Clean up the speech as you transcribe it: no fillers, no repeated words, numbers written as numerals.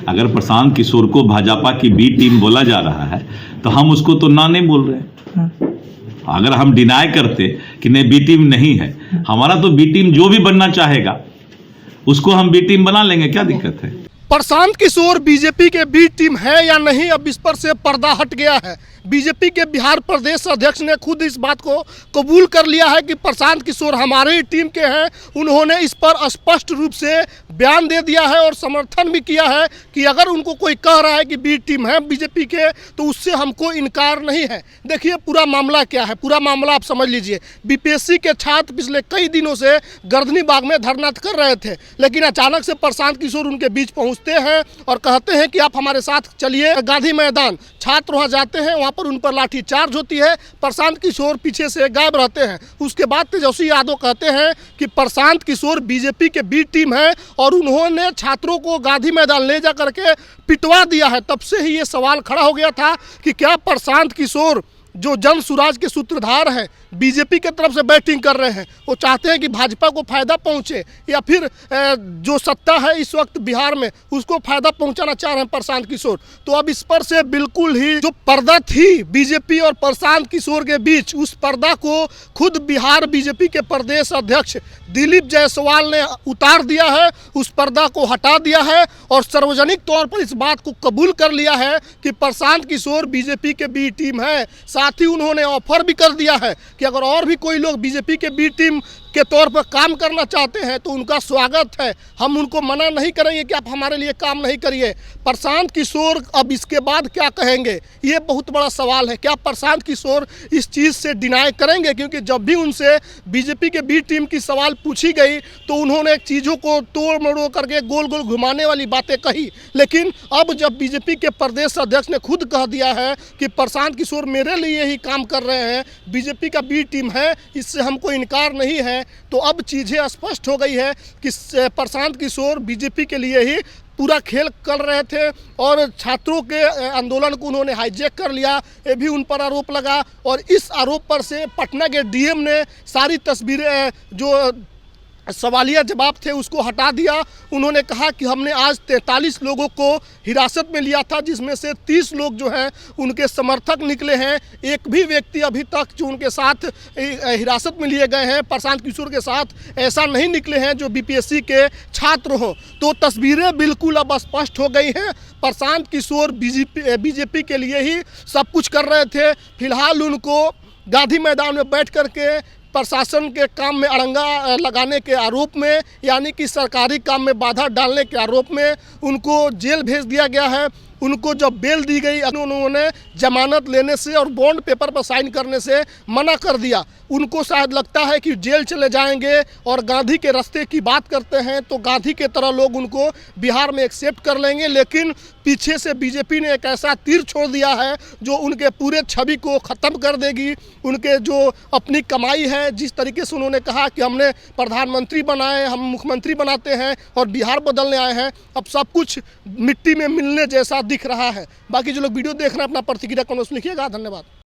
अगर प्रशांत किशोर को भाजपा की बी टीम बोला जा रहा है तो हम उसको तो ना नहीं बोल रहे। अगर हम डिनाई करते कि नहीं बी टीम नहीं है, हमारा तो बी टीम जो भी बनना चाहेगा उसको हम बी टीम बना लेंगे, क्या दिक्कत है। प्रशांत किशोर बीजेपी के बी टीम है या नहीं, अब इस पर से पर्दा हट गया है। बीजेपी के बिहार प्रदेश अध्यक्ष ने खुद इस बात को कबूल कर लिया है कि प्रशांत किशोर हमारे ही टीम के हैं। उन्होंने इस पर स्पष्ट रूप से बयान दे दिया है और समर्थन भी किया है कि अगर उनको कोई कह रहा है कि बी टीम है बीजेपी के तो उससे हमको इनकार नहीं है। देखिए पूरा मामला क्या है, पूरा मामला आप समझ लीजिए। बीपीएससी के छात्र पिछले कई दिनों से गर्दनी बाग में धरना कर रहे थे, लेकिन अचानक से प्रशांत किशोर उनके बीच पहुंचते हैं और कहते हैं कि आप हमारे साथ चलिए गांधी मैदान। छात्र वहां जाते हैं, वहां पर उन पर लाठी चार्ज होती है। प्रशांत किशोर पीछे से गायब रहते हैं। उसके बाद तेजस्वी यादव कहते हैं कि प्रशांत किशोर बीजेपी के बी टीम है और उन्होंने छात्रों को गांधी मैदान ले जा करके पिटवा दिया है। तब से ही ये सवाल खड़ा हो गया था कि क्या प्रशांत किशोर जो जन सुराज के सूत्रधार हैं, बीजेपी के तरफ से बैटिंग कर रहे हैं, वो चाहते हैं कि भाजपा को फायदा पहुंचे या फिर जो सत्ता है इस वक्त बिहार में उसको फायदा पहुंचाना चाह रहे हैं प्रशांत किशोर। तो अब इस पर से बिल्कुल ही जो पर्दा थी बीजेपी और प्रशांत किशोर के बीच, उस पर्दा को खुद बिहार बीजेपी के प्रदेश अध्यक्ष दिलीप जायसवाल ने उतार दिया है। उस पर्दा को हटा दिया है और सार्वजनिक तौर पर इस बात को कबूल कर लिया है कि प्रशांत किशोर बीजेपी के बी टीम है। साथ ही उन्होंने ऑफर भी कर दिया है कि अगर और भी कोई लोग बीजेपी के बी टीम के तौर पर काम करना चाहते हैं तो उनका स्वागत है, हम उनको मना नहीं करेंगे कि आप हमारे लिए काम नहीं करिए। प्रशांत किशोर अब इसके बाद क्या कहेंगे, ये बहुत बड़ा सवाल है। क्या प्रशांत किशोर इस चीज़ से डिनाई करेंगे? क्योंकि जब भी उनसे बीजेपी के बी टीम की सवाल पूछी गई तो उन्होंने चीज़ों को तोड़ मरोड़ करके गोल गोल घुमाने वाली बातें कही। लेकिन अब जब बीजेपी के प्रदेश अध्यक्ष ने खुद कह दिया है कि प्रशांत किशोर मेरे लिए ही काम कर रहे हैं, बीजेपी का बी टीम है, इससे हमको इनकार नहीं है, तो अब चीज़ें स्पष्ट हो गई है कि प्रशांत किशोर बीजेपी के लिए ही पूरा खेल कर रहे थे और छात्रों के आंदोलन को उन्होंने हाईजैक कर लिया, ये भी उन पर आरोप लगा। और इस आरोप पर से पटना के डीएम ने सारी तस्वीरें जो सवालिया जवाब थे उसको हटा दिया। उन्होंने कहा कि हमने आज 43 लोगों को हिरासत में लिया था, जिसमें से 30 लोग जो हैं उनके समर्थक निकले हैं। एक भी व्यक्ति अभी तक जो उनके साथ हिरासत में लिए गए हैं प्रशांत किशोर के साथ ऐसा नहीं निकले हैं जो बीपीएससी के छात्र हों। तो तस्वीरें बिल्कुल अब स्पष्ट हो गई हैं। प्रशांत किशोर बीजेपी के लिए ही सब कुछ कर रहे थे। फिलहाल उनको गांधी मैदान में बैठ करके प्रशासन के काम में अड़ंगा लगाने के आरोप में, यानी कि सरकारी काम में बाधा डालने के आरोप में उनको जेल भेज दिया गया है। उनको जब बेल दी गई उन्होंने जमानत लेने से और बॉन्ड पेपर पर साइन करने से मना कर दिया। उनको शायद लगता है कि जेल चले जाएंगे और गांधी के रास्ते की बात करते हैं तो गांधी के तरह लोग उनको बिहार में एक्सेप्ट कर लेंगे। लेकिन पीछे से बीजेपी ने एक ऐसा तीर छोड़ दिया है जो उनके पूरे छवि को ख़त्म कर देगी। उनके जो अपनी कमाई है, जिस तरीके से उन्होंने कहा कि हमने प्रधानमंत्री बनाए, हम मुख्यमंत्री बनाते हैं और बिहार बदलने आए हैं, अब सब कुछ मिट्टी में मिलने जैसा दिख रहा है। बाकी जो लोग वीडियो देख रहे हैं अपना प्रतिक्रिया कमेंट्स में लिखिएगा। धन्यवाद।